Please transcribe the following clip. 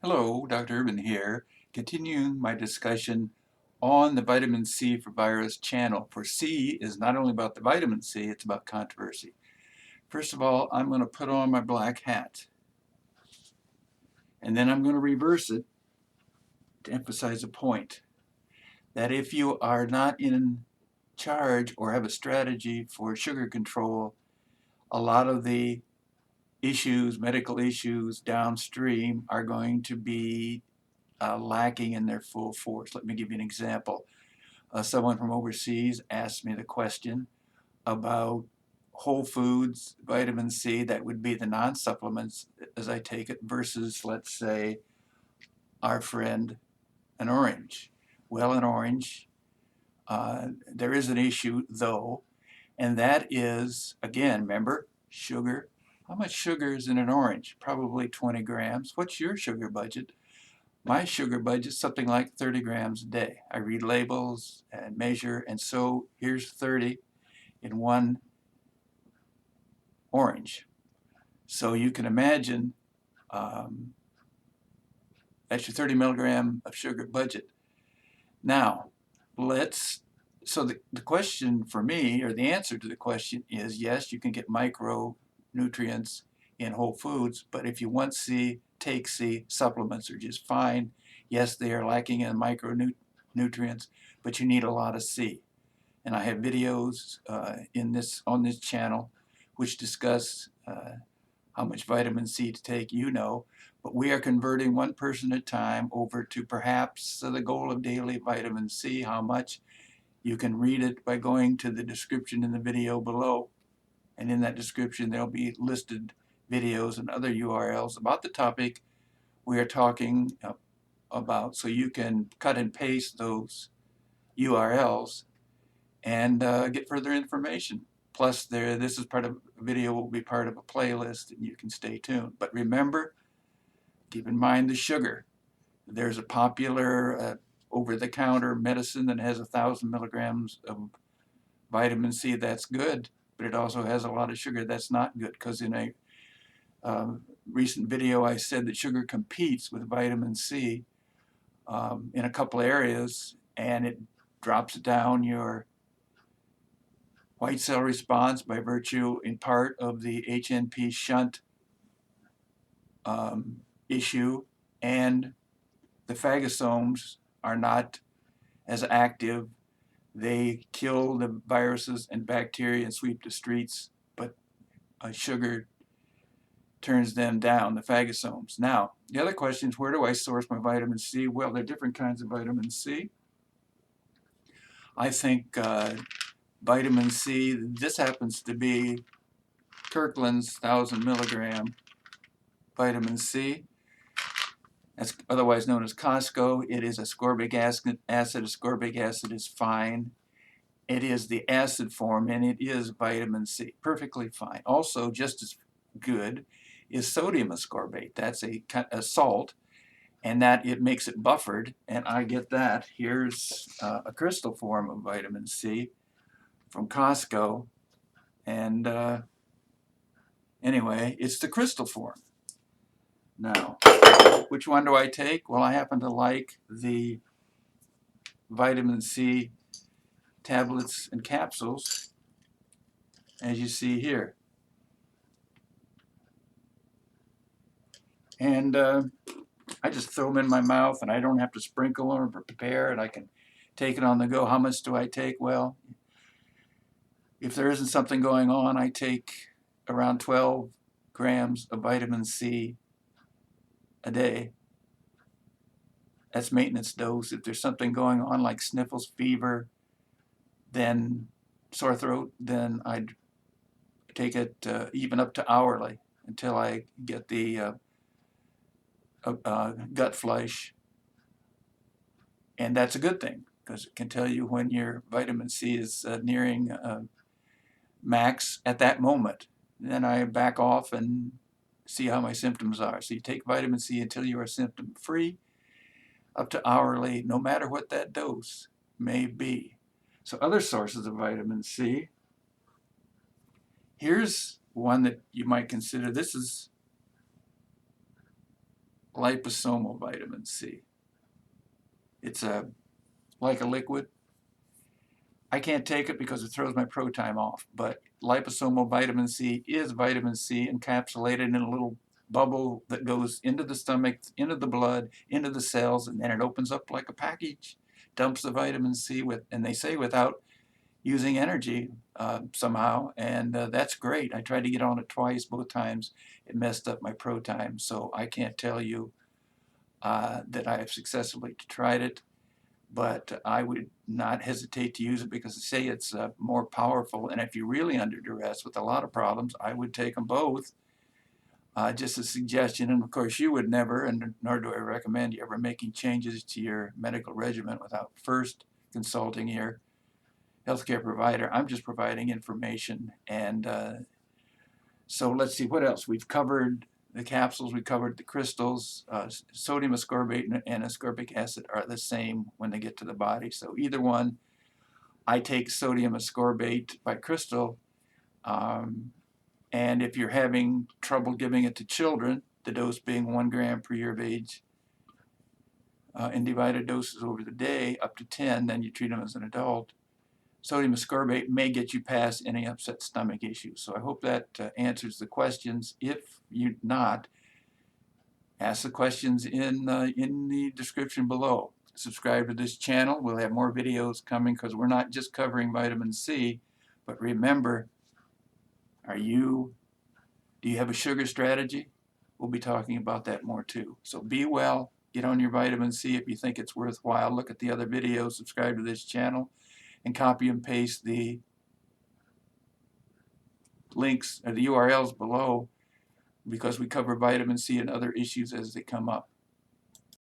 Hello, Dr. Urban here, continuing my discussion on the vitamin C for virus channel. For C is not only about the vitamin C, it's about controversy. First of all, I'm going to put on my black hat, and then I'm going to reverse it to emphasize a point that if you are not in charge or have a strategy for sugar control, a lot of the issues, medical issues downstream are going to be lacking in their full force. Let me give you an example. Someone from overseas asked me the question about whole foods, vitamin C, that would be the non-supplements as I take it, versus, let's say, our friend, an orange. Well, an orange, there is an issue though, and that is, again, remember, sugar. How much sugar is in an orange? Probably 20 grams. What's your sugar budget? My sugar budget is something like 30 grams a day. I read labels and measure, and so here's 30 in one orange. So you can imagine that's your 30 milligram of sugar budget. Now, so the question for me, or the answer to the question is yes, you can get micronutrients in whole foods, but if you want C, take C, supplements are just fine. Yes, they are lacking in micronutrients, but you need a lot of C. And I have videos on this channel which discuss how much vitamin C to take, but we are converting one person at a time over to perhaps the goal of daily vitamin C. How much? You can read it by going to the description in the video below. And in that description, there'll be listed videos and other URLs about the topic we are talking about. So you can cut and paste those URLs and get further information. Plus, this is part of a video will be part of a playlist, and you can stay tuned. But remember, keep in mind the sugar. There's a popular over-the-counter medicine that has 1,000 milligrams of vitamin C. That's good, but it also has a lot of sugar. That's not good, because in a recent video I said that sugar competes with vitamin C in a couple areas, and it drops down your white cell response by virtue, in part, of the HNP shunt issue, and the phagocytomes are not as active. They kill the viruses and bacteria and sweep the streets, but sugar turns them down, the phagocytomes. Now, the other question is, where do I source my vitamin C? Well, there are different kinds of vitamin C. I think vitamin C, this happens to be Kirkland's 1,000 milligram vitamin C. That's otherwise known as Costco. It is ascorbic acid. Ascorbic acid is fine. It is the acid form, and it is vitamin C. Perfectly fine. Also, just as good is sodium ascorbate. That's a salt, and that it makes it buffered, and I get that. Here's a crystal form of vitamin C from Costco, and anyway, it's the crystal form. Now, which one do I take? Well, I happen to like the vitamin C tablets and capsules, as you see here. And I just throw them in my mouth, and I don't have to sprinkle them or prepare, and I can take it on the go. How much do I take? Well, if there isn't something going on, I take around 12 grams of vitamin C a day. That's maintenance dose. If there's something going on like sniffles, fever, then sore throat, then I'd take it even up to hourly until I get the gut flush. And that's a good thing, because it can tell you when your vitamin C is nearing max at that moment. Then I back off and see how my symptoms are. So you take vitamin C until you are symptom free, up to hourly, no matter what that dose may be. So other sources of vitamin C. Here's one that you might consider. This is liposomal vitamin C. It's like a liquid. I can't take it because it throws my pro time off, but liposomal vitamin C is vitamin C encapsulated in a little bubble that goes into the stomach, into the blood, into the cells, and then it opens up like a package, dumps the vitamin C with, and they say without using energy somehow, and that's great. I tried to get on it twice, both times it messed up my pro time, so I can't tell you that I have successfully tried it, but I would not hesitate to use it because they say it's more powerful. And if you're really under duress with a lot of problems, I would take them both. Just a suggestion, and of course you would never, and nor do I recommend you ever making changes to your medical regimen without first consulting your healthcare provider. I'm just providing information. And so let's see what else. We've covered the capsules, we covered the crystals. Sodium ascorbate and ascorbic acid are the same when they get to the body. So either one, I take sodium ascorbate by crystal. And if you're having trouble giving it to children, the dose being 1 gram per year of age, in divided doses over the day, up to 10, then you treat them as an adult. Sodium ascorbate may get you past any upset stomach issues. So I hope that answers the questions. If you not, ask the questions in the description below. Subscribe to this channel. We'll have more videos coming because we're not just covering vitamin C, but remember, do you have a sugar strategy? We'll be talking about that more too. So be well, get on your vitamin C if you think it's worthwhile. Look at the other videos, subscribe to this channel, and copy and paste the links or the URLs below because we cover vitamin C and other issues as they come up.